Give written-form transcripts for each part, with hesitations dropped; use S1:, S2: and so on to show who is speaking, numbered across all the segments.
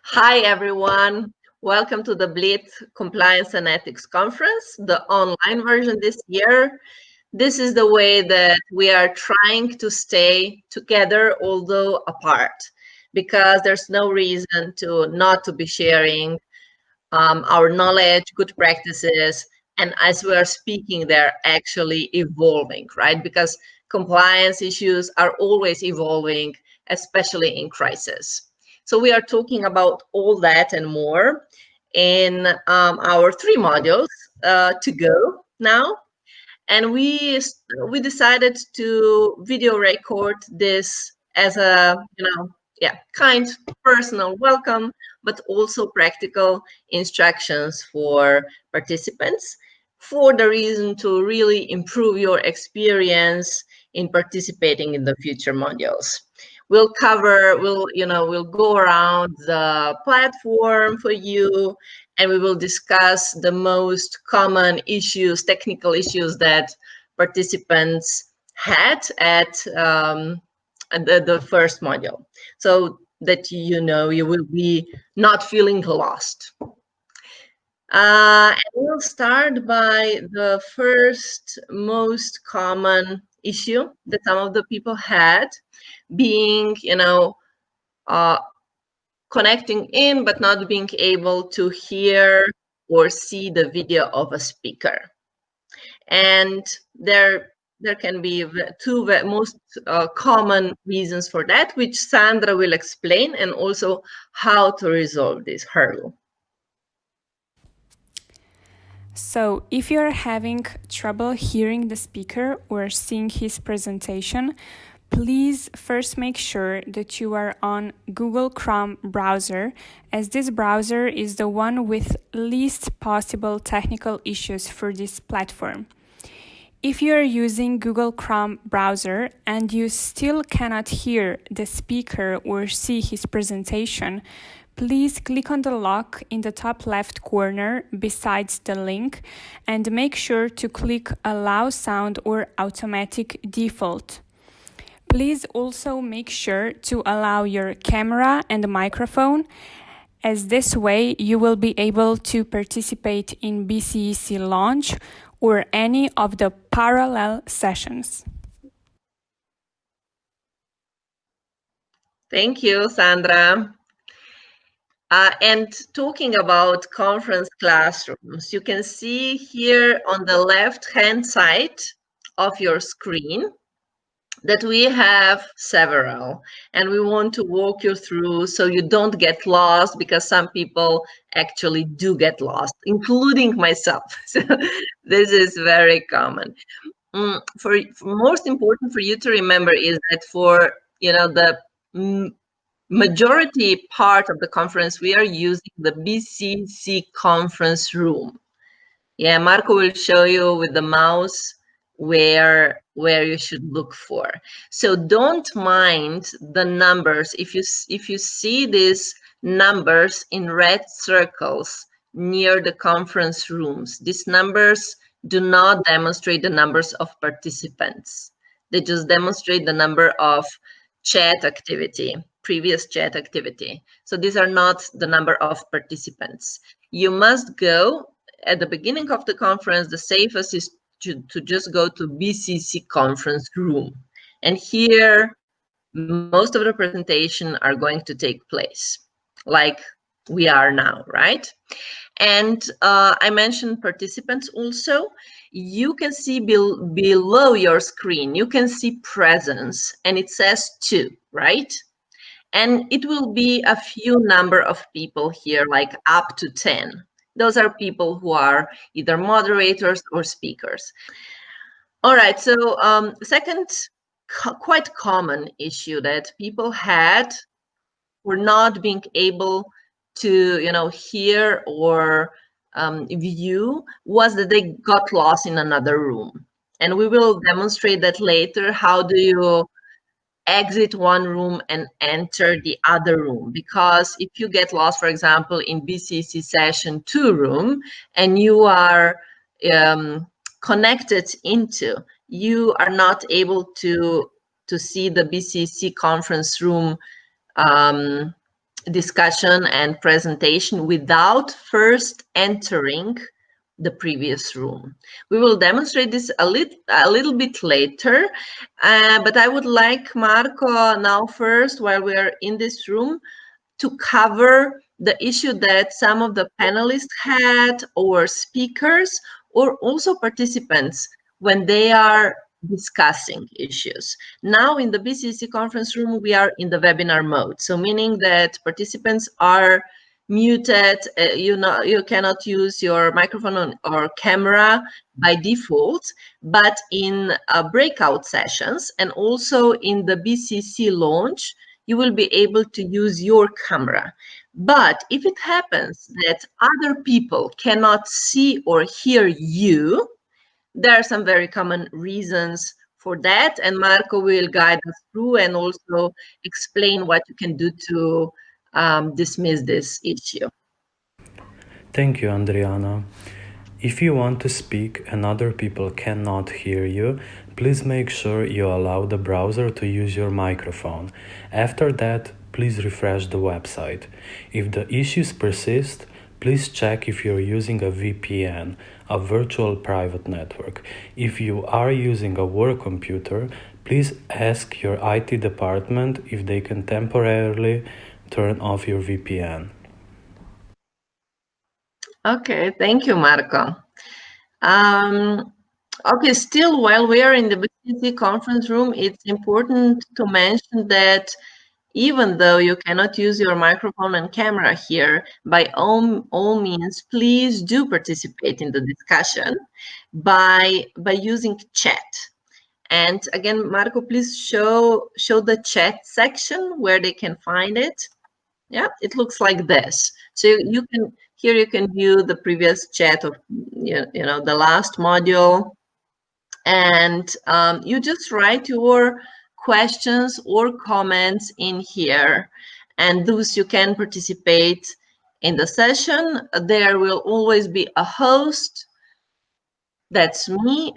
S1: Hi, everyone. Welcome to the Bled Compliance and Ethics Conference, the online version this year. This is the way that we are trying to stay together, although apart, because there's no reason to not to be sharing our knowledge, good practices, and as we are speaking, they're actually evolving, right? Because compliance issues are always evolving, especially in crisis. So we are talking about all that and more in our 3 modules to go now. And we decided to video record this as a kind personal welcome, but also practical instructions for participants, for the reason to really improve your experience in participating in the future modules. We'll go around the platform for you, and we will discuss the most common issues, technical issues that participants had at the first module, so that you will be not feeling lost. And we'll start by the first most common issue that some of the people had, being, uh, connecting in but not being able to hear or see the video of a speaker. And there can be two most common reasons for that, which Sandra will explain, and also how to resolve this hurdle.
S2: So, if you're having trouble hearing the speaker or seeing his presentation, please first make sure that you are on Google Chrome browser, as this browser is the one with least possible technical issues for this platform. If you are using Google Chrome browser and you still cannot hear the speaker or see his presentation, please click on the lock in the top left corner besides the link and make sure to click Allow Sound or Automatic Default. Please also make sure to allow your camera and microphone, as this way you will be able to participate in BCEC launch or any of the parallel sessions.
S1: Thank you, Sandra. And talking about conference classrooms, you can see here on the left-hand side of your screen that we have several, and we want to walk you through so you don't get lost, because some people actually do get lost, including myself. So this is very common. For most important for you to remember is that for the majority part of the conference, we are using the BCEC conference room. Yeah, Marco will show you with the mouse where you should look for. So don't mind the numbers. If you see these numbers in red circles near the conference rooms, these numbers do not demonstrate the numbers of participants. They just demonstrate the number of chat activity, previous chat activity. So these are not the number of participants. You must go at the beginning of the conference. The safest is to just go to BCEC conference room. And here, most of the presentation are going to take place, like we are now, right? And I mentioned participants also. You can see below your screen, you can see presence, and it says 2, right? And it will be a few number of people here, like up to 10. Those are people who are either moderators or speakers. All right, so second quite common issue that people had for not being able to hear or view was that they got lost in another room. And we will demonstrate that later. How do you exit one room and enter the other room? Because if you get lost, for example, in BCEC session 2 room, and you are connected into, you are not able to see the BCEC conference room discussion and presentation without first entering the previous room. We will demonstrate this a little bit later, but I would like Marco now first, while we are in this room, to cover the issue that some of the panelists had, or speakers, or also participants when they are discussing issues. Now in the BCEC conference room, we are in the webinar mode. So meaning that participants are muted, you cannot use your microphone or camera by default, but in breakout sessions and also in the BCC launch, you will be able to use your camera. But if it happens that other people cannot see or hear you, there are some very common reasons for that, and Marco will guide us through and also explain what you can do to dismiss this issue.
S3: Thank you, Andriana. If you want to speak and other people cannot hear you, please make sure you allow the browser to use your microphone. After that, please refresh the website. If the issues persist, please check if you're using a VPN, a virtual private network. If you are using a work computer, please ask your IT department if they can temporarily turn off your VPN.
S1: Okay, thank you, Marco. Okay, still, while we are in the BCC conference room, it's important to mention that even though you cannot use your microphone and camera here, by all means, please do participate in the discussion by using chat. And again, Marco, please show the chat section where they can find it. Yeah, it looks like this. So you can view the previous chat of the last module, and you just write your questions or comments in here, and thus you can participate in the session. There will always be a host, that's me,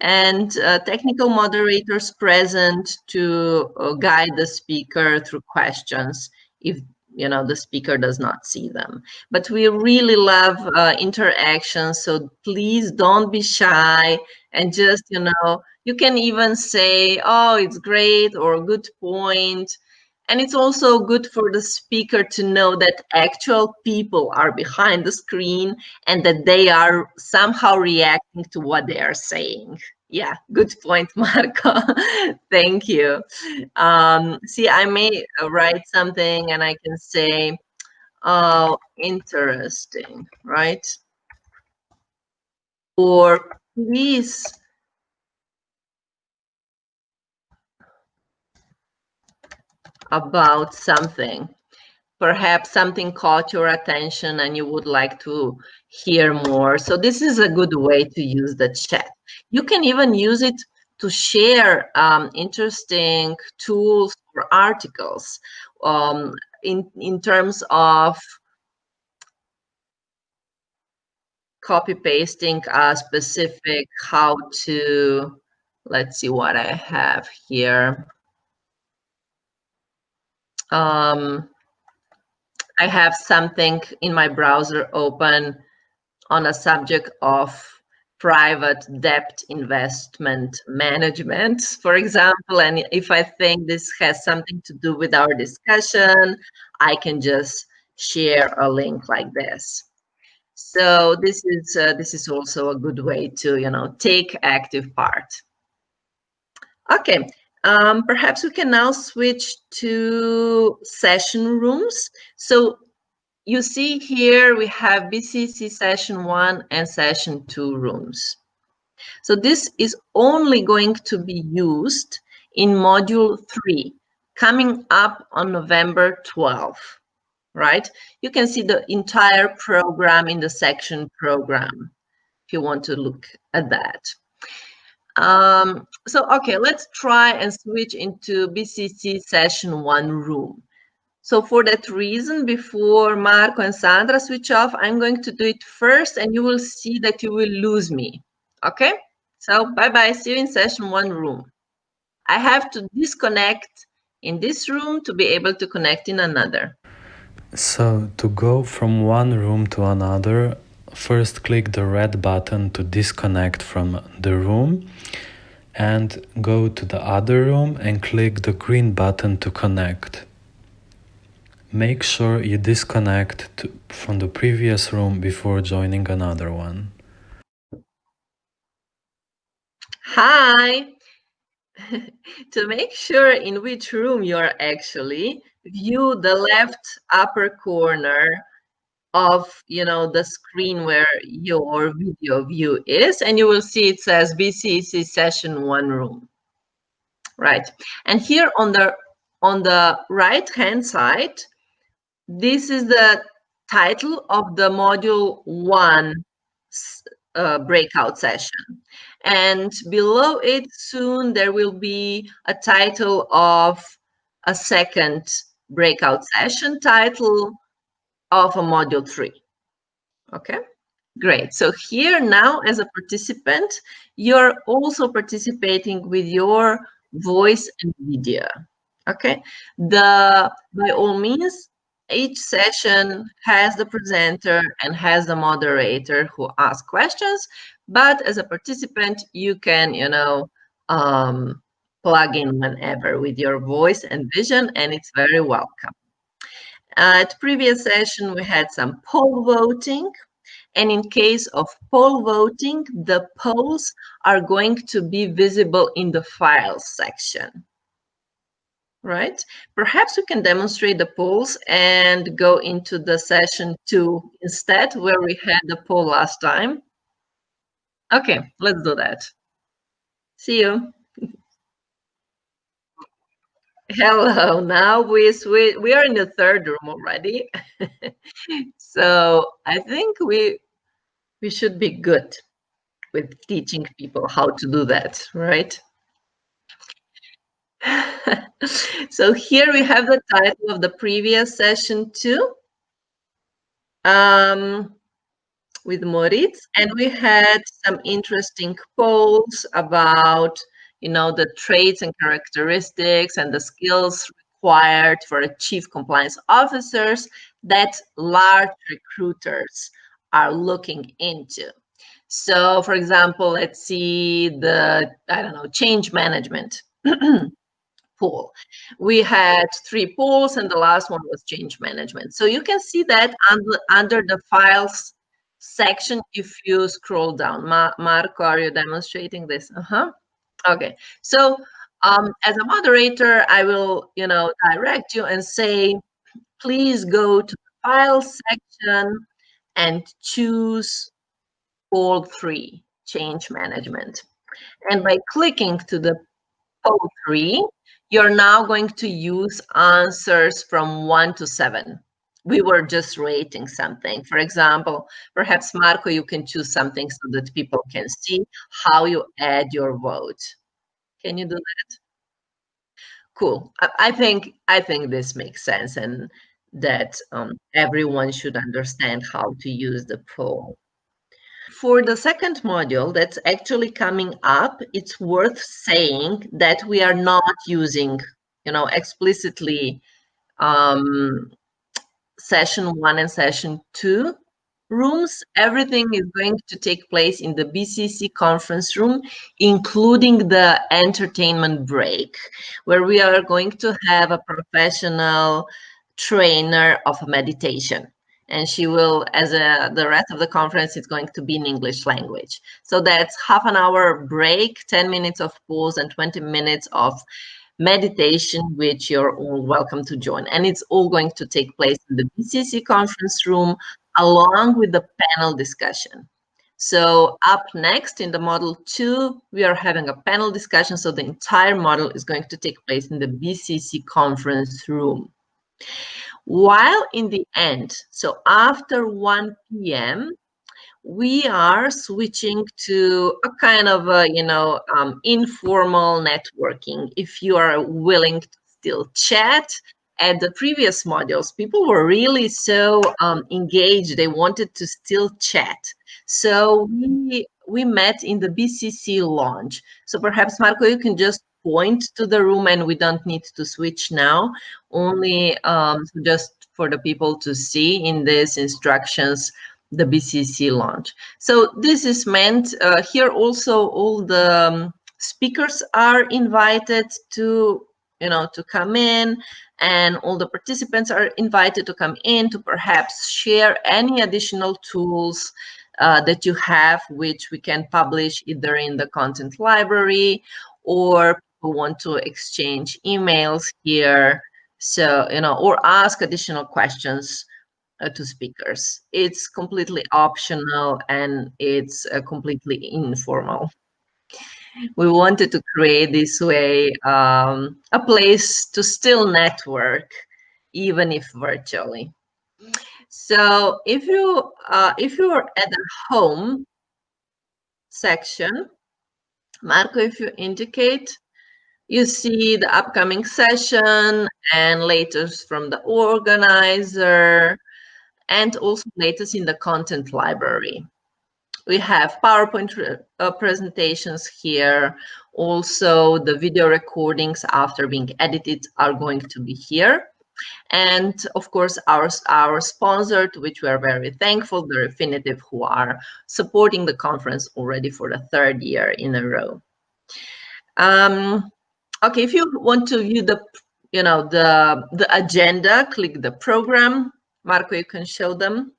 S1: and technical moderators present to guide the speaker through questions if the speaker does not see them. But we really love interaction, so please don't be shy, and just you can even say, oh, it's great, or good point. And it's also good for the speaker to know that actual people are behind the screen and that they are somehow reacting to what they are saying. Yeah, good point, Marco. Thank you. See, I may write something and I can say, oh, interesting, right? Or please about something. Perhaps something caught your attention and you would like to hear more. So this is a good way to use the chat. You can even use it to share interesting tools or articles in terms of copy pasting a specific how to. Let's see what I have here. I have something in my browser open on a subject of private debt investment management, for example. And if I think this has something to do with our discussion, I can just share a link like this. So this is also a good way to take active part. Okay. Perhaps we can now switch to session rooms. So you see here we have BCC session 1 and session 2 rooms. So this is only going to be used in module 3, coming up on November 12th, right? You can see the entire program in the section program if you want to look at that. So, okay, let's try and switch into BCC session 1 room. So for that reason, before Marco and Sandra switch off, I'm going to do it first, and you will see that you will lose me. Okay? So bye-bye. See you in session 1 room. I have to disconnect in this room to be able to connect in another.
S3: So to go from one room to another, first click the red button to disconnect from the room and go to the other room and click the green button to connect. Make sure you disconnect from the previous room before joining another one.
S1: Hi! To make sure in which room you are actually, view the left upper corner of the screen where your video view is, and you will see it says BCEC session 1 room. Right. And here on the right hand side, this is the title of the module 1 breakout session. And below it soon there will be a title of a second breakout session title of a module 3. Okay, great. So here now as a participant, you're also participating with your voice and video. Okay, by all means, each session has the presenter and has the moderator who asks questions, but as a participant, you can, plug in whenever with your voice and vision, and it's very welcome. At previous session, we had some poll voting, and in case of poll voting, the polls are going to be visible in the files section. Right? Perhaps we can demonstrate the polls and go into the session 2 instead, where we had the poll last time. Okay, let's do that. See you. Hello. Now we are in the third room already. So I think we should be good with teaching people how to do that, right? So here we have the title of the previous session 2 with Moritz, and we had some interesting polls about, the traits and characteristics and the skills required for a chief compliance officers that large recruiters are looking into. So, for example, let's see the, change management pool. We had 3 pools, and the last one was change management. So you can see that under the files section if you scroll down. Marco, are you demonstrating this? Okay. So as a moderator, I will, direct you and say, please go to the file section and choose poll 3, change management. And by clicking to the poll 3, you're now going to use answers from 1 to 7. We were just rating something. For example, perhaps Marco, you can choose something so that people can see how you add your vote. Can you do that? Cool. I think this makes sense, and that everyone should understand how to use the poll. For the second module that's actually coming up, it's worth saying that we are not using, explicitly session 1 and session 2 rooms. Everything is going to take place in the BCEC conference room, including the entertainment break, where we are going to have a professional trainer of meditation. And she will, the rest of the conference is going to be in English language. So that's half an hour break, 10 minutes of pause, and 20 minutes of meditation, which you're all welcome to join. And it's all going to take place in the BCEC conference room along with the panel discussion. So up next in the model 2, we are having a panel discussion. So the entire model is going to take place in the BCEC conference room. While in the end, so after 1 p.m., we are switching to a kind of informal networking. If you are willing to still chat, at the previous modules, people were really so engaged. They wanted to still chat. So we met in the BCC lounge. So perhaps, Marco, you can just point to the room, and we don't need to switch now. Only just for the people to see in these instructions the BCC launch. So this is meant here also all the speakers are invited to to come in, and all the participants are invited to come in to perhaps share any additional tools that you have, which we can publish either in the content library, or people want to exchange emails here, so or ask additional questions to speakers. It's completely optional, and it's completely informal. We wanted to create this way a place to still network, even if virtually. So if you are at the home section, Marco, if you indicate, you see the upcoming session and latest from the organizer, and also latest in the content library. We have PowerPoint presentations here. Also, the video recordings after being edited are going to be here. And of course, our sponsor, to which we are very thankful, the Refinitiv, who are supporting the conference already for the 3rd year in a row. Okay, if you want to view the agenda, click the program. Marco, you can show them.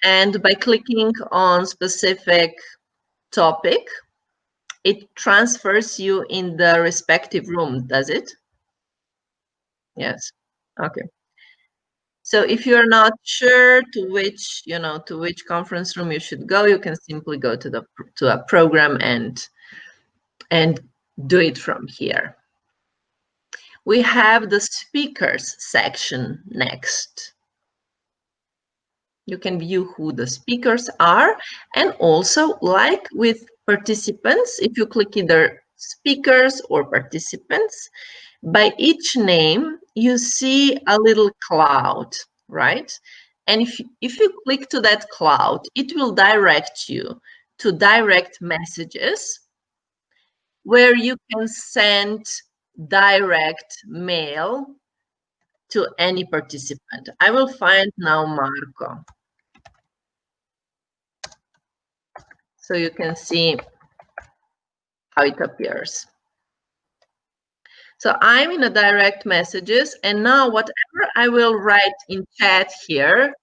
S1: And by clicking on specific topic, it transfers you in the respective room, does it? Yes. Okay. So if you're not sure to which conference room you should go, you can simply go to a program and do it from here. We have the speakers section next. You can view who the speakers are, and also, like with participants, if you click either speakers or participants, by each name you see a little cloud, right? And if you click to that cloud, it will direct you to direct messages where you can send direct mail to any participant. I will find now Marco, so you can see how it appears. So I'm in a direct messages, and now whatever I will write in chat here,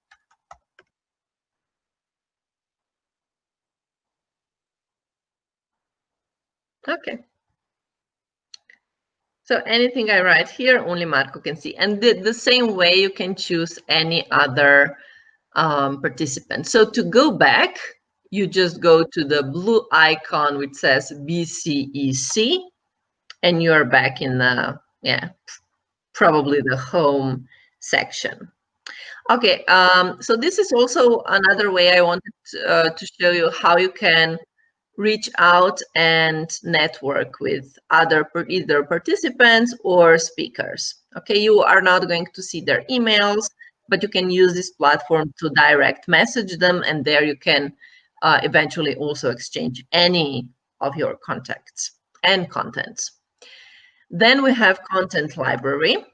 S1: okay. So anything I write here, only Marco can see. And the same way you can choose any other participant. So to go back, you just go to the blue icon which says BCEC, and you're back in the, probably the home section. Okay, so this is also another way I wanted to show you how you can reach out and network with either participants or speakers. Okay, you are not going to see their emails, but you can use this platform to direct message them, and there you can eventually also exchange any of your contacts and contents. Then we have content library.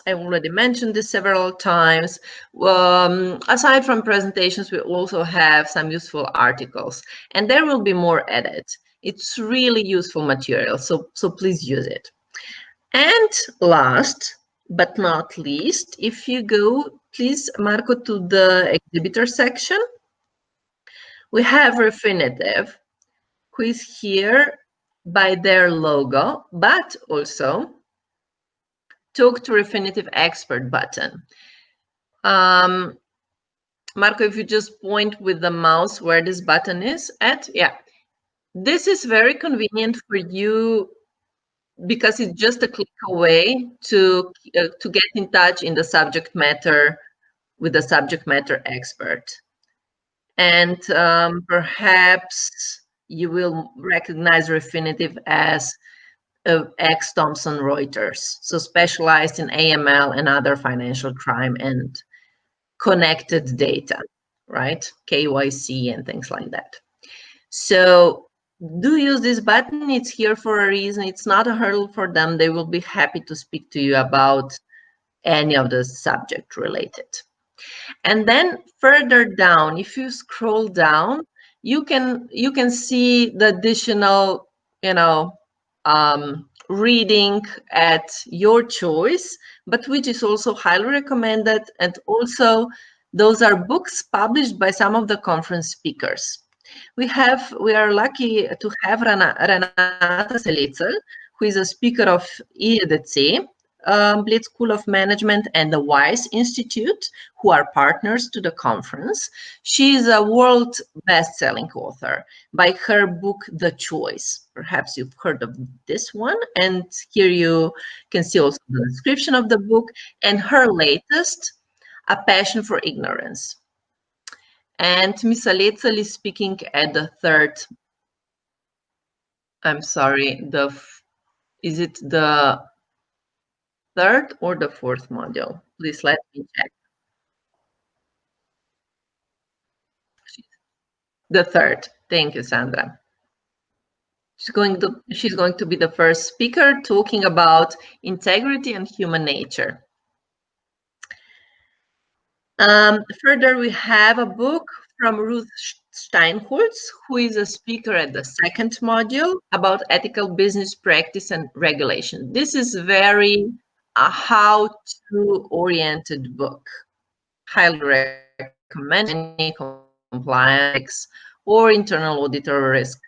S1: I already mentioned this several times. Aside from presentations, we also have some useful articles, and there will be more added. It's really useful material, so please use it. And last but not least, if you go, please, Marco, to the exhibitor section, we have Refinitiv, who is here by their logo, but also Talk to Refinitiv Expert button. Marco, if you just point with the mouse where this button is at, this is very convenient for you because it's just a click away to get in touch in the subject matter with the subject matter expert. And perhaps you will recognize Refinitiv as ex Thomson Reuters, so specialized in AML and other financial crime and connected data, right? KYC and things like that. So do use this button. It's here for a reason. It's not a hurdle for them. They will be happy to speak to you about any of the subject related. And then further down, if you scroll down, you can see the additional, reading at your choice, but which is also highly recommended. And also, those are books published by some of the conference speakers. We are lucky to have Renata Selitzel, who is a speaker of IEDC, Bled School of Management, and the WISE Institute, who are partners to the conference. She is a world best-selling author by her book, The Choice. Perhaps you've heard of this one. And here you can see also the description of the book and her latest, A Passion for Ignorance. And Miss Aletzel is speaking at the third. I'm sorry, is it the third or the fourth module? Please let me check. The third. Thank you, Sandra. She's going to be the first speaker talking about integrity and human nature. Further, we have a book from Ruth Steinholz, who is a speaker at the second module about ethical business practice and regulation. This is very a how-to oriented book. Highly recommend any compliance or internal auditor risk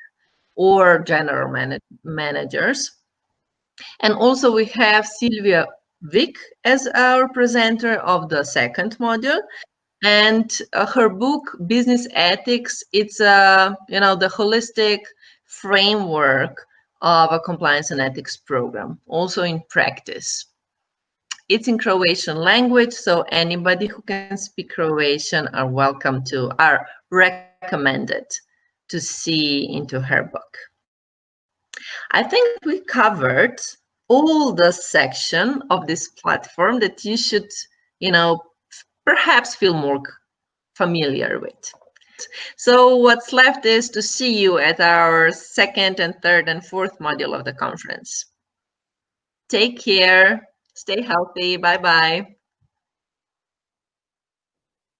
S1: or general managers. And also we have Sylvia Vick as our presenter of the second module. And her book, Business Ethics, it's the holistic framework of a compliance and ethics program, also in practice. It's in Croatian language, so anybody who can speak Croatian are recommended to see into her book. I think we covered all the section of this platform that you should, perhaps feel more familiar with. So what's left is to see you at our second and third and fourth module of the conference. Take care. Stay healthy. Bye-bye.